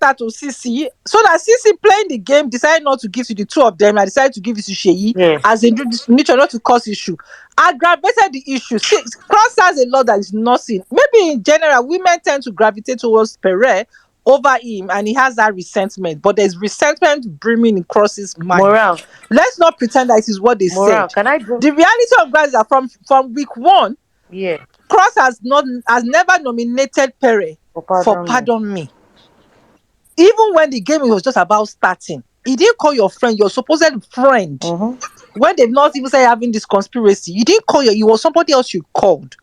letter to CeCe, so that CeCe playing the game decided not to give to the two of them. I decided to give it to Sheyi as a neutral, not to cause issue. Aggravated the issue. See, Cross has a lot that is nothing. Maybe in general, women tend to gravitate towards Pere over him, and he has that resentment. But there's resentment brimming in Cross's mind. Moral. Let's not pretend that it is what they said. Can I The reality of guys are from week one. Yeah. Cross has never nominated Pere for Pardon Me. Even when the game was just about starting, he didn't call your friend, your supposed friend. When they've not even said having this conspiracy, you didn't call it was somebody else you called.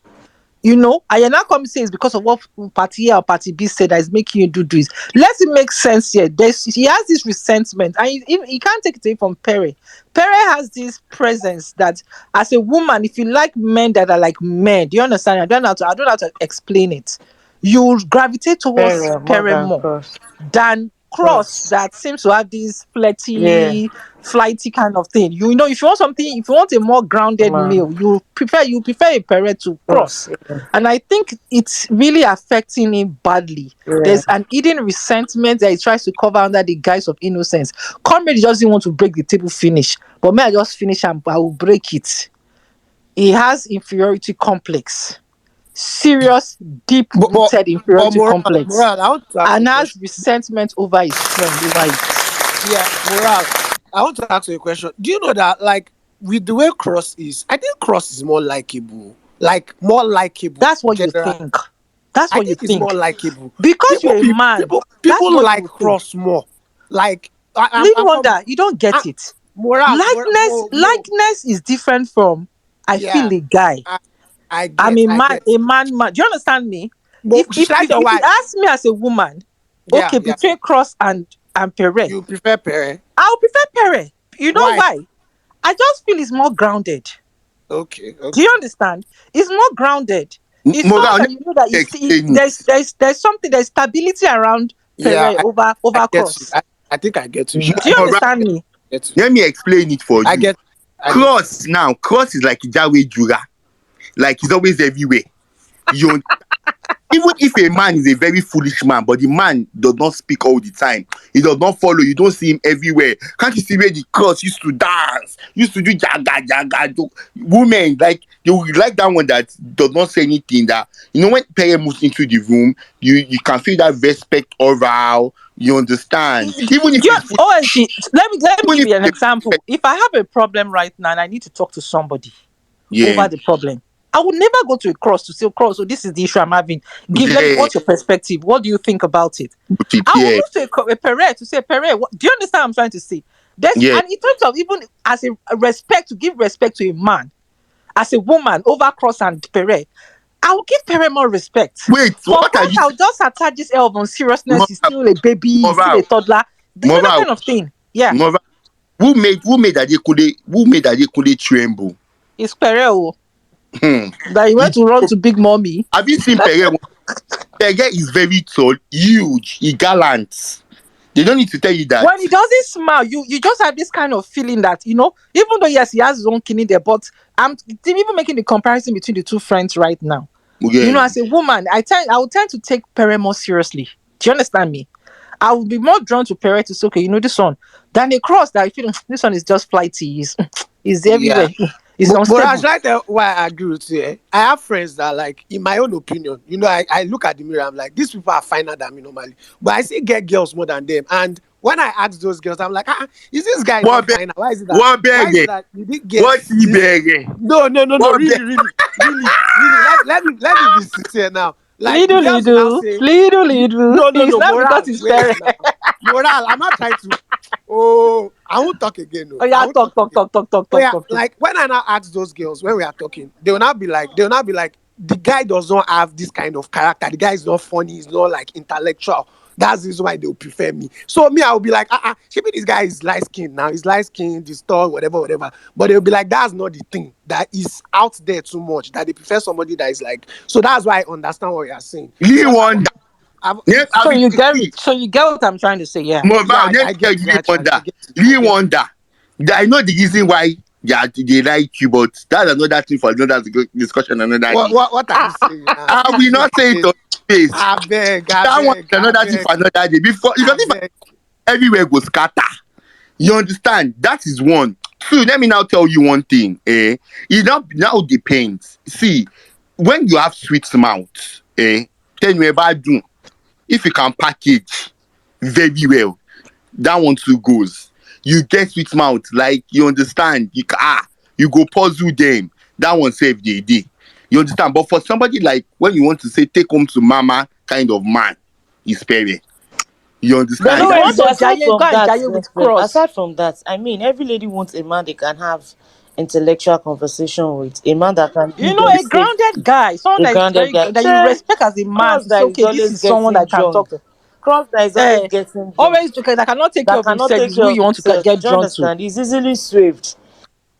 And you're not coming to say it's because of what party A or party B said that is making you do this. Let it make sense here. He has this resentment, and he can't take it away from Pere. Pere has this presence that, as a woman, if you like men that are like men, do you understand? I don't know how to explain it. You gravitate towards Pere more than Cross, that seems to have this flighty kind of thing. If you want something, if you want a more grounded male, you prefer a Pere to Cross. And I think it's really affecting him badly. There's an hidden resentment that he tries to cover under the guise of innocence. Comrade doesn't want to break the table finish, but may I just finish and I will break it. He has inferiority complex. Serious, deep-rooted inferiority complex, and has resentment over his friend. Moral. I want to ask you a question. Do you know that, like, with the way Cross is, I think Cross is more likable. More likable. That's what you think. That's what you think. It's more likable because you're a man. People like Cross more. Like, wonder. You don't get it. Likeness is different from I feel a guy. I'm a man. Do you understand me? If you ask me as a woman, between Cross and Pere, you prefer Pere? I'll prefer Pere. You know why? I just feel it's more grounded. Okay. Do you understand? It's more grounded. It's not that you know that there's something, there's stability around Pere over Cross. I think I get you. Do you understand me? Let me explain it for you. Cross is like Jawe Jura. Like, he's always everywhere. Even if a man is a very foolish man, but the man does not speak all the time, he does not follow, you don't see him everywhere. Can't you see where the Cross used to dance, used to do jaga? Women, like, they would like that one that does not say anything. That, when Pere moves into the room, you can feel that respect oral. You understand? Even if let me give you an example. If I have a problem right now and I need to talk to somebody over the problem, I would never go to a Cross to say, Cross, so this is the issue I'm having. What's your perspective? What do you think about it? I would move to a Pere to say, Pere, do you understand what I'm trying to say? And in terms of even as a respect, to give respect to a man, as a woman, over Cross and Pere, I will give Pere more respect. I'll just attach this air of seriousness. He's still a baby, he's still a toddler. That kind of thing. Yeah. Who made that they tremble? It's Pere. That he went to run to Big Mommy. Have you seen Pere? Pere is very tall, huge, he gallant. They don't need to tell you that. When he doesn't smile, you just have this kind of feeling that, even though yes, he has his own kidney there, but I'm even making the comparison between the two friends right now. As a woman, I would tend to take Pere more seriously. Do you understand me? I would be more drawn to Pere to say, okay, this one, than a Cross that I feel this one is just flighty. He's everywhere. But I like why I agree with you. I have friends that, like, in my own opinion, I look at the mirror, I'm like, these people are finer than me normally. But I still get girls more than them. And when I ask those girls, I'm like, is this guy not finer? Why is it that you didn't get what's he begging? No, really. Let me be sincere now. Like, little. No, it's not moral, because it's Pere. Moral, I'm not trying to. I won't talk again. No. Oh yeah, talk. Like, when I now ask those girls, when we are talking, they will not be like, the guy does not have this kind of character. The guy is not funny. He's not like intellectual. That's the reason why they will prefer me. So me, I will be like, maybe this guy is light skinned now. He's light skinned, this tall, whatever. But they'll be like, that's not the thing. That is out there too much. That they prefer somebody that is like. So that's why I understand what you are saying. You wonder. So you get what I'm trying to say, yeah. I wonder. I know the reason why Yeah, they like you, but that's another thing for another discussion another day. What are you saying? I will not say it on face. I beg, That one is another thing for another day. Before, because if beg. everywhere goes scatter, you understand? That is one. Two, let me now tell you one thing. It now depends. See, when you have sweet mouth, tell me about do. If you can package very well, that one too goes. You get sweet mouth, like you understand. You go puzzle them. That one save the day. You understand? But for somebody like when you want to say take home to mama kind of man, is Pere. You But If understand? you no, want to aside jaye, go from and that, jaye with cross. aside from that, I mean, every lady wants a man they can have intellectual conversation with, a man that can You give know, them a safe, grounded guy, someone a that is grounded very guy. that you Sure, respect as a man cross to say, that is okay, this always is someone getting I can talk drunk. to. Cross that is always Eh, getting drunk. always okay, that cannot take care That of cannot himself take is care who of you want to himself. get Do you drawn to. understand? He's easily swayed.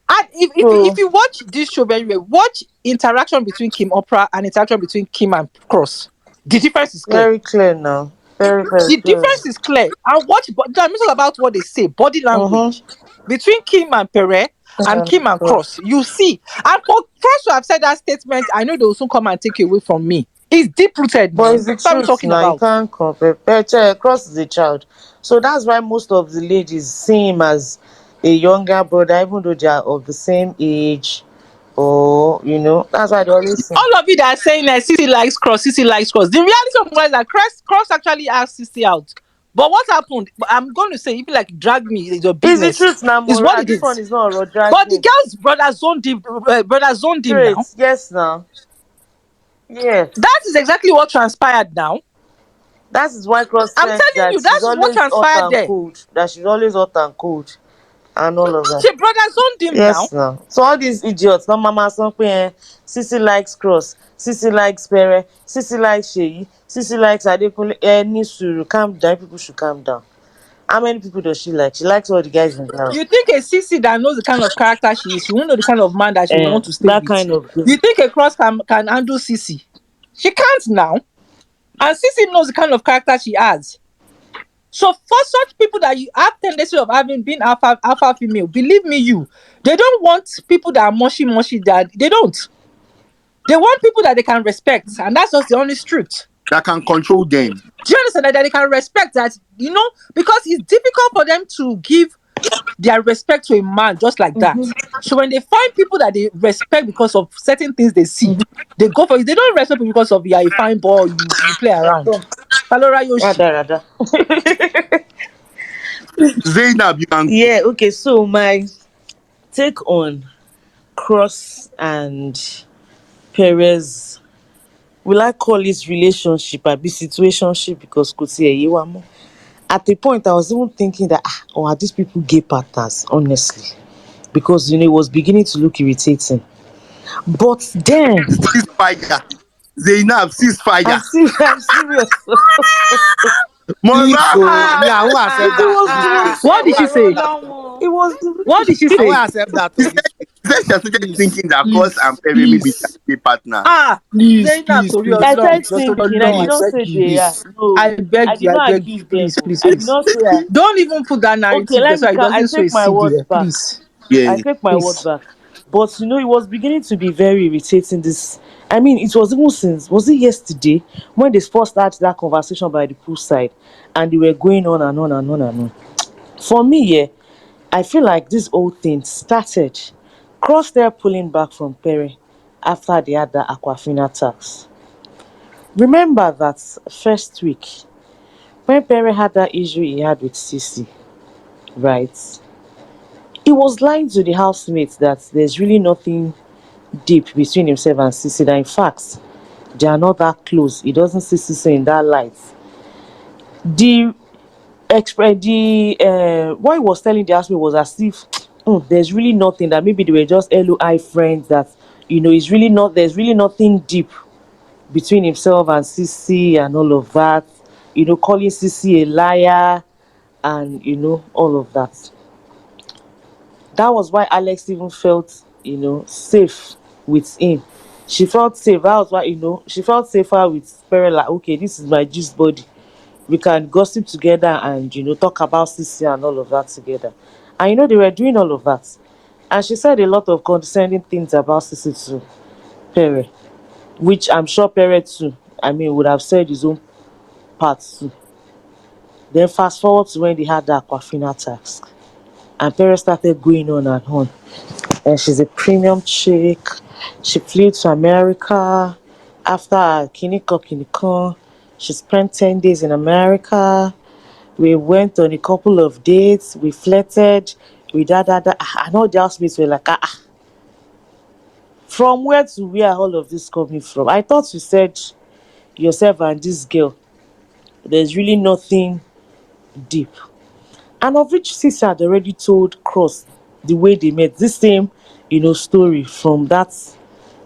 And if So you watch this show very well, watch interaction between Kim Oprah and interaction between Kim and Cross. The difference is clear. very clear now. Very, very The clear. difference is clear. And watch, I'm talking about what they say, body language Mm-hmm. between Kim and Pere and Kim and Cross. You see, and for Cross to have said that statement, I know they will soon come and take it away from me. It's deep rooted But now. it's the What are we truth talking now. You about? can't compare. Cross is a child. So that's why most of the ladies see him as a younger brother, even though they are of the same age. Or, that's why they always say. All of you that are saying that CeCe likes Cross, CeCe likes Cross. The reality of it is that Cross actually asked CeCe out. But what happened? I'm going to say, if you like drag me, it's your It's the business. truth now, Is what Mora. it This one is. is not a road But the dragging. girl's brother zoned him Straight. now. Yes, now. Yes. That is exactly what transpired now. That is why Cross I'm said telling that you, that she's is what always hot transpired and there. cold. That she's always hot and cold. And all of that. She brother zoned him now. Yes, now. So all these idiots, no mama something, CeCe likes Cross, CeCe likes Pere, CeCe likes Sheyi, CeCe likes Adekunle. Needs to calm down. People should calm down. How many people does she like? She likes all the guys in the house. You think a CeCe that knows the kind of character she is, she won't know the kind of man that she will want to stay That with. kind of thing. You think a Cross can handle CeCe? She can't now. And CeCe knows the kind of character she has. So for such people that you have tendency of having been alpha female, believe me, they don't want people that are mushy, that they don't. They want people that they can respect, and that's just the honest truth. That can control them. Do you understand that they can respect that? Because it's difficult for them to give their respect to a man just like that. So when they find people that they respect because of certain things they see, they go for it. They don't respect you because of, you're a fine boy, you play around. Talora Yoshi. Rada, rada. Zainab, you can. Yeah, okay. So my take on Cross and Perez, will I call it relationship or be situationship, because kò tiẹ̀ yé wa mọ́. At a point I was even thinking that are these people gay partners, honestly, because it was beginning to look irritating. But then Ceasefire. Zainab, ceasefire. I'm serious. Please, so me, Morale. I won't accept It that. was Please, the please. What I did won't she accept say? that. it was the What did she I won't say? accept that She on said, this place. she said she has started Please, thinking that Cross and please, Pere maybe please, can be partners. Zainab, please, Tori please, I Olorun, said please, just Tori thinking. I did Olorun, I please, not beg say you. they are. please. No, I beg I you, did I not beg you, accuse them. please, please, I did please. not say Don't even put that okay, narrative there let so me it I doesn't show a take my CD words there. back. Please, I Yeah. take my word please. back. But it was beginning to be very irritating. This, I mean, it was even since, was it yesterday when they first started that conversation by the poolside, and they were going on and on and on and on. For me, yeah, I feel like this whole thing started Cross there pulling back from Pere after they had the Aquafina tax. Remember that first week when Pere had that issue he had with CeCe, right? He was lying to the housemates that there's really nothing deep between himself and CeCe. That in fact, they are not that close. He doesn't see CeCe in that light. The what he was telling the housemate was as if there's really nothing, that maybe they were just LOI friends, that it's really not, there's really nothing deep between himself and CeCe and all of that. Calling CeCe a liar and all of that. That was why Alex even felt, safe with him. She felt safe. That was why, she felt safer with Pere. Like, okay, this is my gist body. We can gossip together and, talk about CeCe and all of that together. And, they were doing all of that. And she said a lot of condescending things about CeCe to Pere, which I'm sure Pere too, I mean, would have said his own part too. Then fast forward to when they had the Aquafina task. And Pere started going on and on. And she's a premium chick. She flew to America after Kiniko. She spent 10 days in America. We went on a couple of dates. We flirted. We da. And all the housemates were like, from where to where all of this coming from? I thought you said yourself and this girl, there's really nothing deep. And of which CeCe had already told Cross the way they met. This same, story from that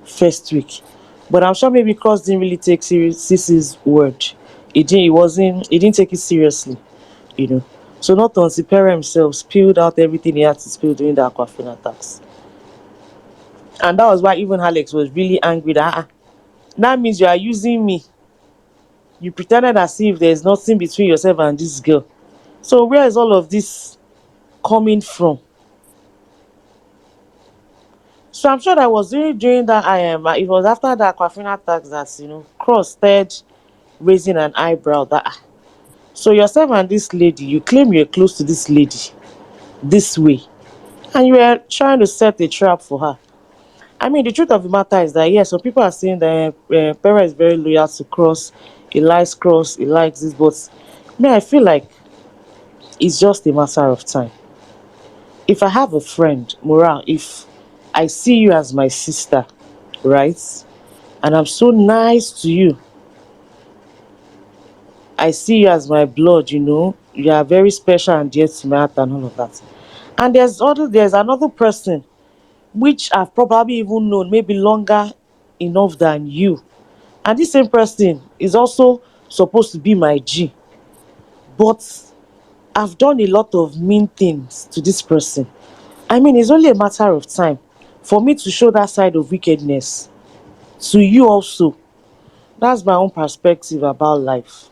first week. But I'm sure maybe Cross didn't really take serious CeCe's word. He didn't take it seriously, you know. So not until Pere himself spilled out everything he had to spill during the Aquafina attacks. And that was why even Alex was really angry that that means you are using me. You pretended as if there's nothing between yourself and this girl. So where is all of this coming from? So I'm sure that was during that it was after the Aquafina attacks that Cross started raising an eyebrow that so yourself and this lady, you claim you're close to this lady this way, and you were trying to set a trap for her. I mean, the truth of the matter is that yes, some people are saying that Pere is very loyal to Cross, he likes Cross, he likes this, but me, I feel like it's just a matter of time. If I have a friend, Moral, if I see you as my sister, right, and I'm so nice to you, I see you as my blood, you are very special and dear to my heart and all of that. And there's another person which I've probably even known maybe longer enough than you. And this same person is also supposed to be my G. But I've done a lot of mean things to this person. I mean, it's only a matter of time for me to show that side of wickedness to you also. That's my own perspective about life.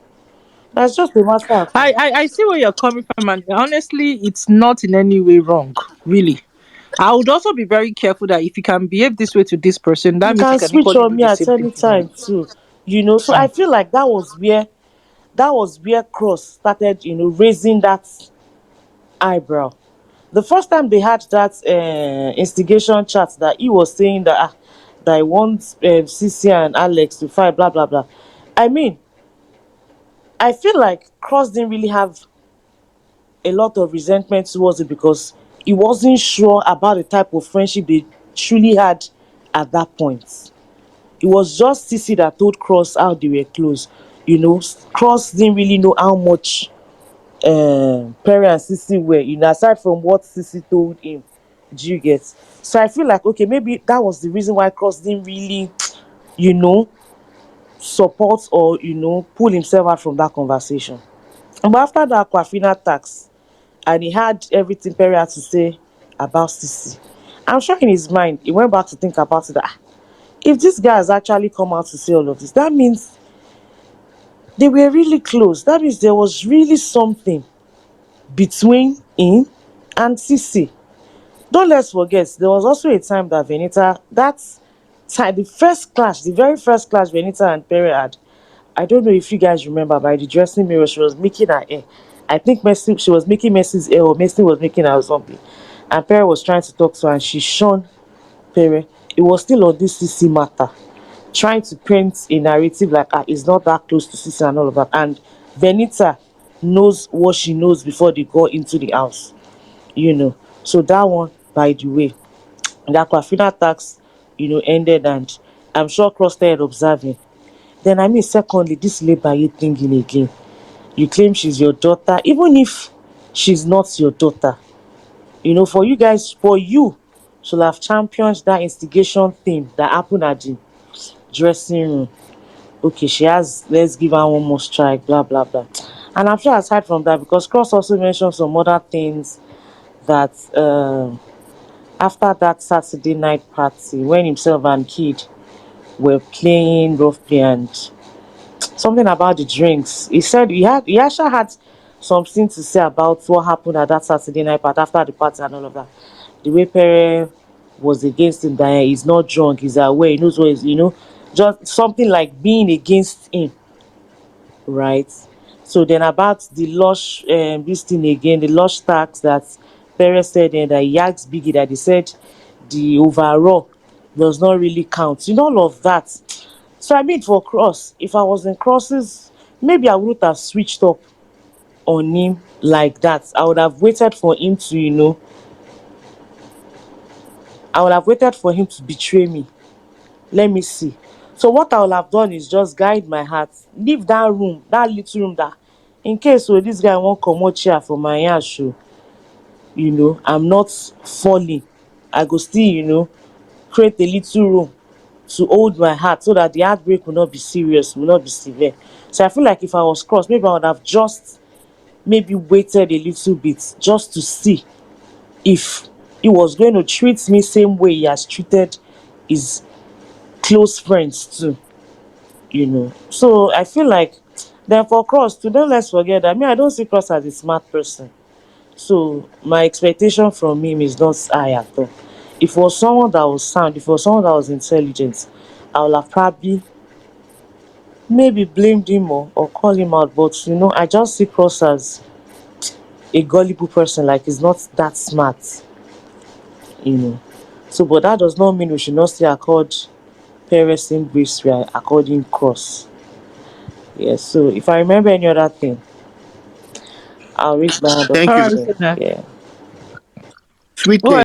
That's just a matter of time. I see where you're coming from, and honestly, it's not in any way wrong, really. I would also be very careful that if you can behave this way to this person, You that means you can can switch equally on do me the at same thing any to me. time too. So I feel like that was where Cross started, raising that eyebrow. The first time they had that instigation chat that he was saying that I want CeCe and Alex to fight, blah blah blah. I mean, I feel like Cross didn't really have a lot of resentment towards it because he wasn't sure about the type of friendship they truly had at that point. It was just CeCe that told Cross how they were close. Cross didn't really know how much Pere and CeCe were, aside from what CeCe told him. Do you get? So I feel like okay, maybe that was the reason why Cross didn't really, you know, support or pull himself out from that conversation. But after the Aquafina tax, and he had everything Perry had to say about CeCe, I'm sure in his mind he went back to think about it. That if this guy has actually come out to say all of this, that means they were really close. That means there was really something between him and CeCe. Don't let's forget, there was also a time that Venita, that time, the very first clash Venita and Pere had. I don't know if you guys remember, by the dressing mirror, she was making her hair. I think she was making Mercy's hair, or Mercy was making her or something. And Pere was trying to talk to her, and she shone Pere. It was still on this CeCe matter, trying to paint a narrative like it's not that close to CeCe and all of that. And Venita knows what she knows before they go into the house, So that one, by the way, the Aquafina tax, ended, and I'm sure Cross started observing. Then I mean, secondly, this Lebaye thinking again. You claim she's your daughter, even if she's not your daughter. For you guys, for you, should have championed that instigation thing that happened at the dressing room. Okay, she has, let's give her one more strike, blah blah blah. And I'm sure aside from that, because Cross also mentioned some other things that after that Saturday night party, when himself and Kid were playing rough play and something about the drinks, he said he actually had something to say about what happened at that Saturday night party after the party and all of that. the way Pere was against him, that he's not drunk, he's aware, he knows what is. Just something like being against him, right? So then about the lush, this thing again, the lush tax that Pere said, and that he asked Biggie, that they said the overall does not really count. All of that. So I mean, for Cross, if I was in Cross's, maybe I wouldn't have switched up on him like that. I would have waited for him to, I would have waited for him to betray me. Let me see. So what I would have done is just guide my heart. Leave that room, that little room, that in case this guy won't come out chair for my ass, I'm not falling. I go still, create a little room to hold my heart, so that the heartbreak will not be serious, will not be severe. So I feel like if I was Cross, maybe I would have just maybe waited a little bit, just to see if he was going to treat me same way he has treated his close friends too. So I feel like, then for Cross too, don't let's forget that I don't see Cross as a smart person. So my expectation from him is not high at all. If it was someone that was sound, if it was someone that was intelligent, I would have probably maybe blamed him or call him out. But I just see Cross as a gullible person, like he's not that smart. So, but that does not mean we should not still accord Pere same grace we are according Cross. Yes. So if I remember any other thing, I'll raise my hand up Thank All you. right, again. listener. Yeah. Sweet Go thing.